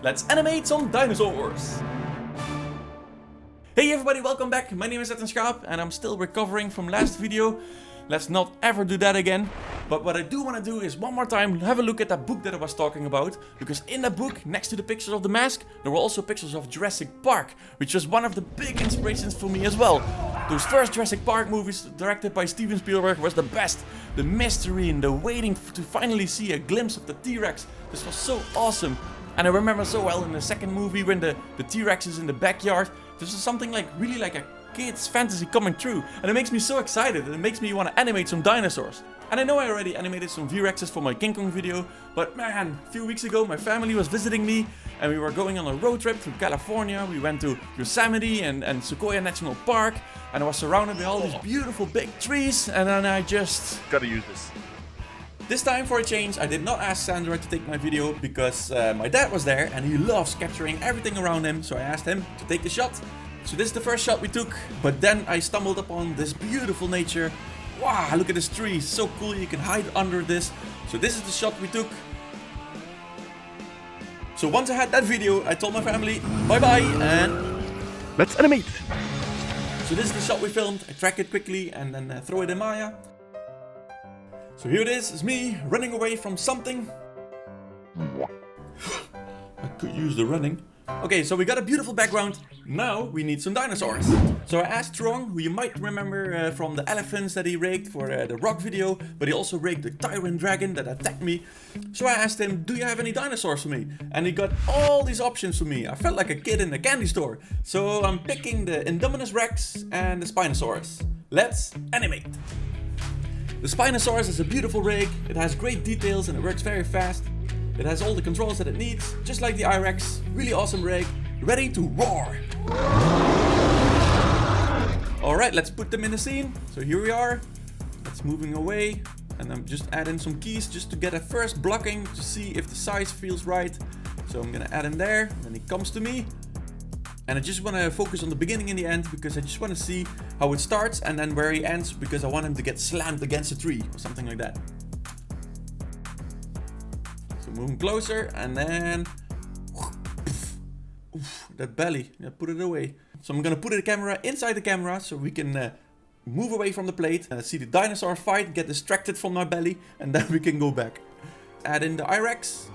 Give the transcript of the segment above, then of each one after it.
Let's animate some dinosaurs! Hey everybody, welcome back. My name is Edwin Schaap and I'm still recovering from last video. Let's not ever do that again. But what I do want to do is one more time have a look at that book that I was talking about. Because in that book, next to the pictures of the mask, there were also pictures of Jurassic Park, which was one of the big inspirations for me as well. Those first Jurassic Park movies directed by Steven Spielberg was the best. The mystery and the waiting to finally see a glimpse of the T-Rex. This was so awesome. And I remember so well in the second movie when the T-Rex is in the backyard. This is something like really like a kid's fantasy coming true. And it makes me so excited and it makes me want to animate some dinosaurs. And I know I already animated some V-Rexes for my King Kong video. But man, a few weeks ago my family was visiting me. And we were going on a road trip through California. We went to Yosemite and Sequoia National Park. And I was surrounded by all these beautiful big trees. And then I just... gotta use this. This time for a change, I did not ask Sandra to take my video because my dad was there and he loves capturing everything around him. So I asked him to take the shot. So this is the first shot we took, but then I stumbled upon this beautiful nature. Wow, look at this tree, so cool, you can hide under this. So this is the shot we took. So once I had that video, I told my family, bye bye and... let's animate! So this is the shot we filmed, I track it quickly and then throw it in Maya. So here it is, it's me running away from something. I could use the running. Okay, so we got a beautiful background. Now we need some dinosaurs. So I asked Truong, who you might remember from the elephants that he rigged for the rock video, but he also rigged the tyrant dragon that attacked me. So I asked him, do you have any dinosaurs for me? And he got all these options for me. I felt like a kid in a candy store. So I'm picking the Indominus Rex and the Spinosaurus. Let's animate. The Spinosaurus is a beautiful rig. It has great details and it works very fast. It has all the controls that it needs, just like the I-Rex. Really awesome rig, ready to roar. Alright, let's put them in the scene. So here we are. It's moving away. And I'm just adding some keys just to get a first blocking to see if the size feels right. So I'm gonna add him there, and then he comes to me. And I just want to focus on the beginning and the end because I just want to see how it starts and then where he ends because I want him to get slammed against a tree or something like that. So moving closer and then... oof, that belly, yeah, put it away. So I'm gonna put the camera inside the camera so we can move away from the plate, see the dinosaur fight, get distracted from my belly, and then we can go back. Add in the I-Rex.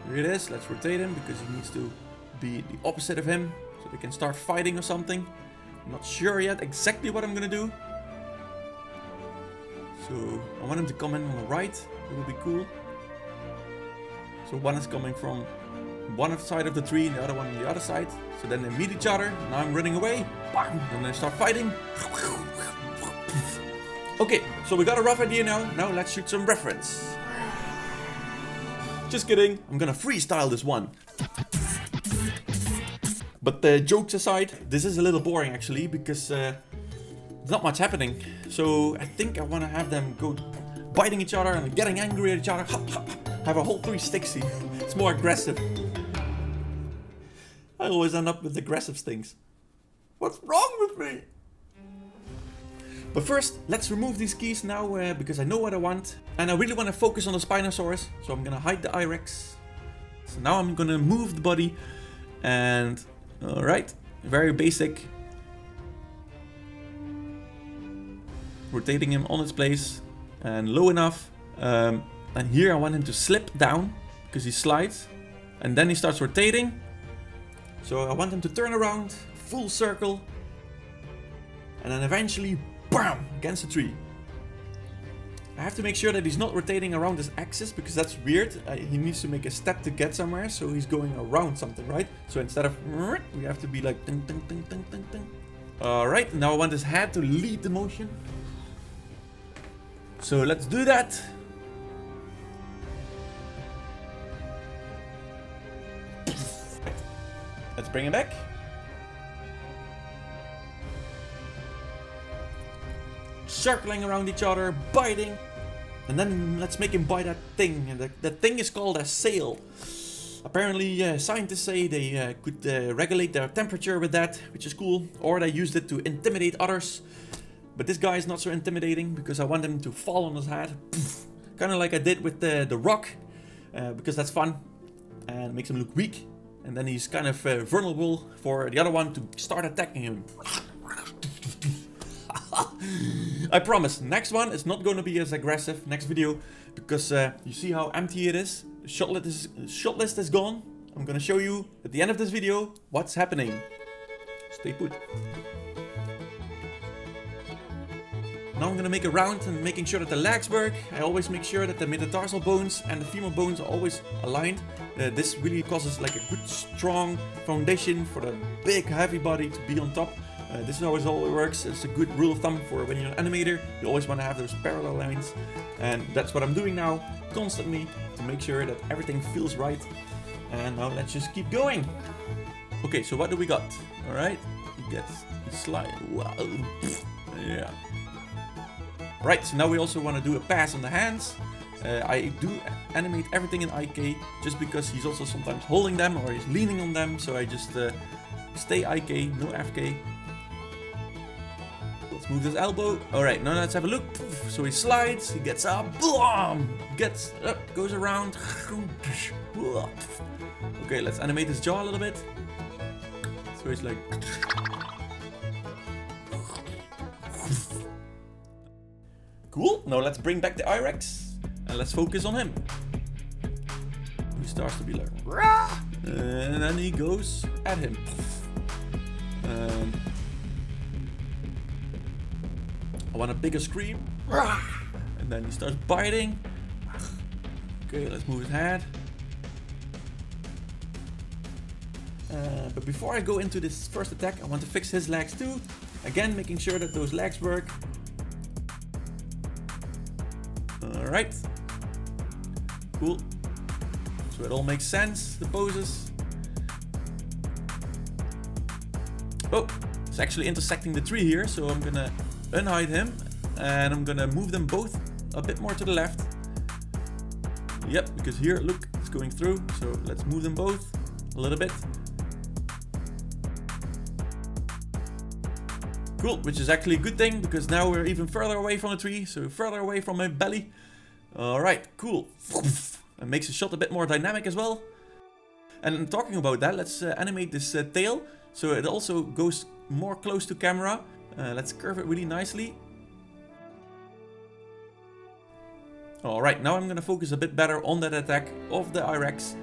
Here it is, let's rotate him because he needs to be the opposite of him. So they can start fighting or something. I'm not sure yet exactly what I'm gonna do. So I want him to come in on the right. It will be cool. So one is coming from one side of the tree and the other one on the other side. So then they meet each other. Now I'm running away. Bam! And they start fighting. Okay, so we got a rough idea now. Now let's shoot some reference. Just kidding. I'm gonna freestyle this one. But jokes aside, this is a little boring actually because there's not much happening. So I think I want to have them go biting each other and getting angry at each other. Have a whole 360. It's more aggressive. I always end up with aggressive things. What's wrong with me? But first, let's remove these keys now because I know what I want. And I really want to focus on the Spinosaurus. So I'm going to hide the I-Rex. So now I'm going to move the body and... alright, very basic. Rotating him on its place and low enough. And here I want him to slip down because he slides. And then he starts rotating. So I want him to turn around, full circle. And then eventually, BAM! Against the tree. I have to make sure that he's not rotating around his axis because that's weird. He needs to make a step to get somewhere, so he's going around something, right? So instead of we have to be like ding, ding, ding, ding, ding, ding. Alright, now I want his head to lead the motion. So let's do that. Let's bring him back. Circling around each other, biting. And then let's make him bite that thing. And that thing is called a sail. Apparently scientists say they could regulate their temperature with that, which is cool. Or they used it to intimidate others. But this guy is not so intimidating because I want him to fall on his head. Kind of like I did with the rock. Because that's fun. And makes him look weak. And then he's kind of vulnerable for the other one to start attacking him. I promise, next one is not going to be as aggressive, next video, because you see how empty it is? The shot list is gone. I'm going to show you at the end of this video what's happening. Stay put. Now I'm going to make a round and making sure that the legs work. I always make sure that the metatarsal bones and the femur bones are always aligned. This really causes like a good strong foundation for the big heavy body to be on top. This is how it always works. It's a good rule of thumb for when you're an animator. You always want to have those parallel lines. And that's what I'm doing now, constantly, to make sure that everything feels right. And now let's just keep going. Okay, so what do we got? Alright, he slide. Wow. Yeah. Right, so now we also want to do a pass on the hands. I do animate everything in IK just because he's also sometimes holding them or he's leaning on them. So I just stay IK, no FK. Let's move this elbow. Alright, now let's have a look. So he slides, he gets up, gets up, goes around. Okay, let's animate his jaw a little bit. So he's like... Cool, now let's bring back the I-Rex and let's focus on him. He starts to be like... And then he goes at him. I want a bigger scream. And then he starts biting. Okay, let's move his head. But before I go into this first attack, I want to fix his legs too. Again, making sure that those legs work. Alright. Cool. So it all makes sense, the poses. Oh, it's actually intersecting the tree here, so I'm gonna unhide him. And I'm gonna move them both a bit more to the left. Yep, because here, look, it's going through. So let's move them both a little bit. Cool, which is actually a good thing, because now we're even further away from the tree, so further away from my belly. Alright, cool. It makes the shot a bit more dynamic as well. And talking about that, let's animate this tail, so it also goes more close to camera. Let's curve it really nicely. Alright, now I'm gonna focus a bit better on that attack of the I-Rex.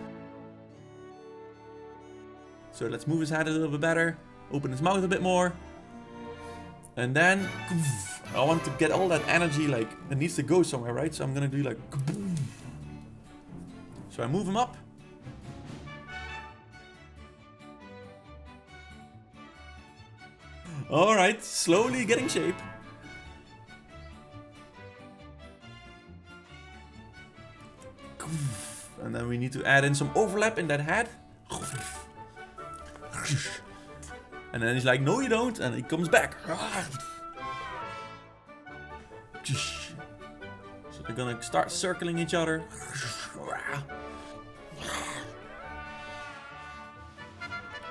So let's move his head a little bit better, open his mouth a bit more. And then, I want to get all that energy, like, it needs to go somewhere, right? So I'm gonna do like, so I move him up. Alright, slowly getting shape. And then we need to add in some overlap in that head. And then he's like, no you don't, and he comes back. So they're gonna start circling each other.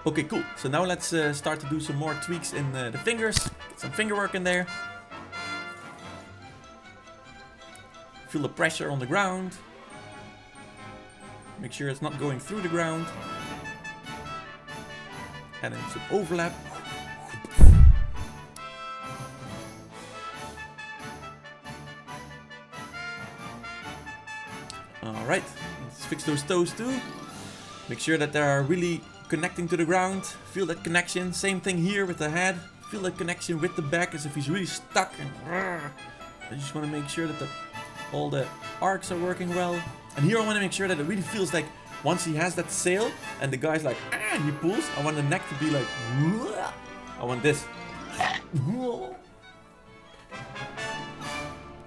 Okay, cool. So now let's start to do some more tweaks in the fingers. Get some finger work in there. Feel the pressure on the ground. Make sure it's not going through the ground. And then some overlap. Alright, let's fix those toes too. Make sure that they are really connecting to the ground. Feel that connection. Same thing here with the head. Feel that connection with the back as if he's really stuck. And I just want to make sure that all the arcs are working well. And here I want to make sure that it really feels like once he has that sail and the guy's like, and he pulls, I want the neck to be like, I want this.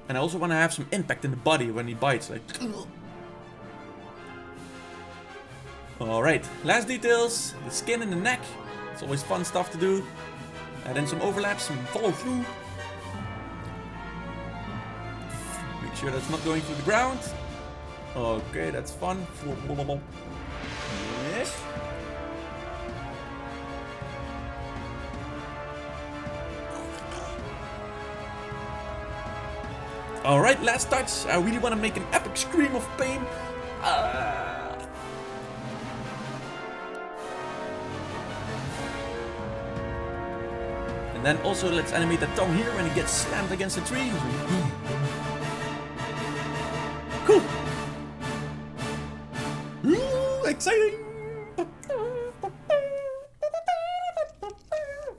And I also want to have some impact in the body when he bites, like. Alright, last details, the skin and the neck. It's always fun stuff to do. And then some overlaps, some follow through. Make sure that's not going through the ground. Okay, that's fun. Yes. Alright, last touch. I really want to make an epic scream of pain. And then also let's animate the tongue here when it gets slammed against the tree. Cool. Ooh, exciting.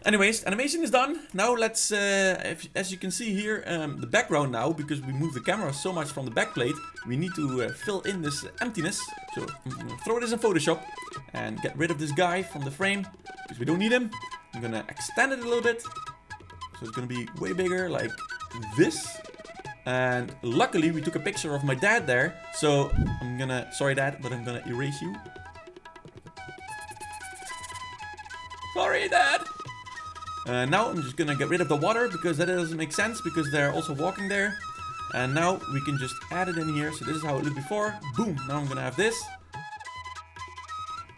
Anyways, animation is done. Now let's, as you can see here, the background now, because we moved the camera so much from the backplate, we need to fill in this emptiness. So I'm gonna throw this in Photoshop and get rid of this guy from the frame, because we don't need him. I'm gonna extend it a little bit, so it's gonna be way bigger, like this. And luckily we took a picture of my dad there, so I'm gonna, sorry dad, but I'm gonna erase you. Sorry dad! Now I'm just gonna get rid of the water, because that doesn't make sense, because they're also walking there. And now we can just add it in here, so this is how it looked before. Boom, now I'm gonna have this.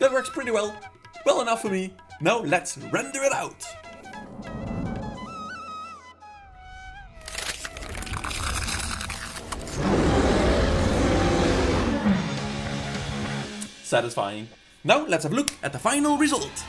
That works pretty well. Well enough for me. Now let's render it out. Satisfying. Now let's have a look at the final result.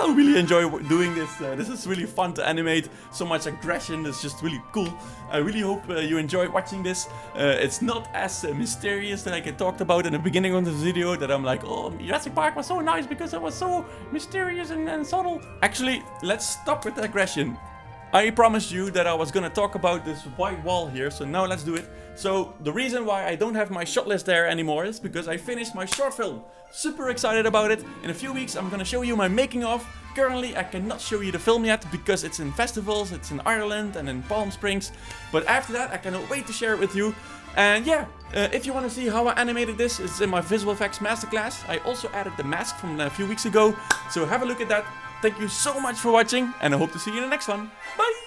I really enjoy doing this. This is really fun to animate. So much aggression. It's just really cool. I really hope you enjoy watching this. It's not as mysterious like I talked about in the beginning of the video, that I'm like, oh, Jurassic Park was so nice because it was so mysterious and subtle. Actually, let's stop with the aggression. I promised you that I was gonna talk about this white wall here, so now let's do it. So the reason why I don't have my shot list there anymore is because I finished my short film. Super excited about it. In a few weeks I'm gonna show you my making of. Currently I cannot show you the film yet because it's in festivals, it's in Ireland and in Palm Springs. But after that I cannot wait to share it with you. And yeah, if you want to see how I animated this, it's in my visual effects masterclass. I also added the mask from a few weeks ago, so have a look at that. Thank you so much for watching, and I hope to see you in the next one. Bye!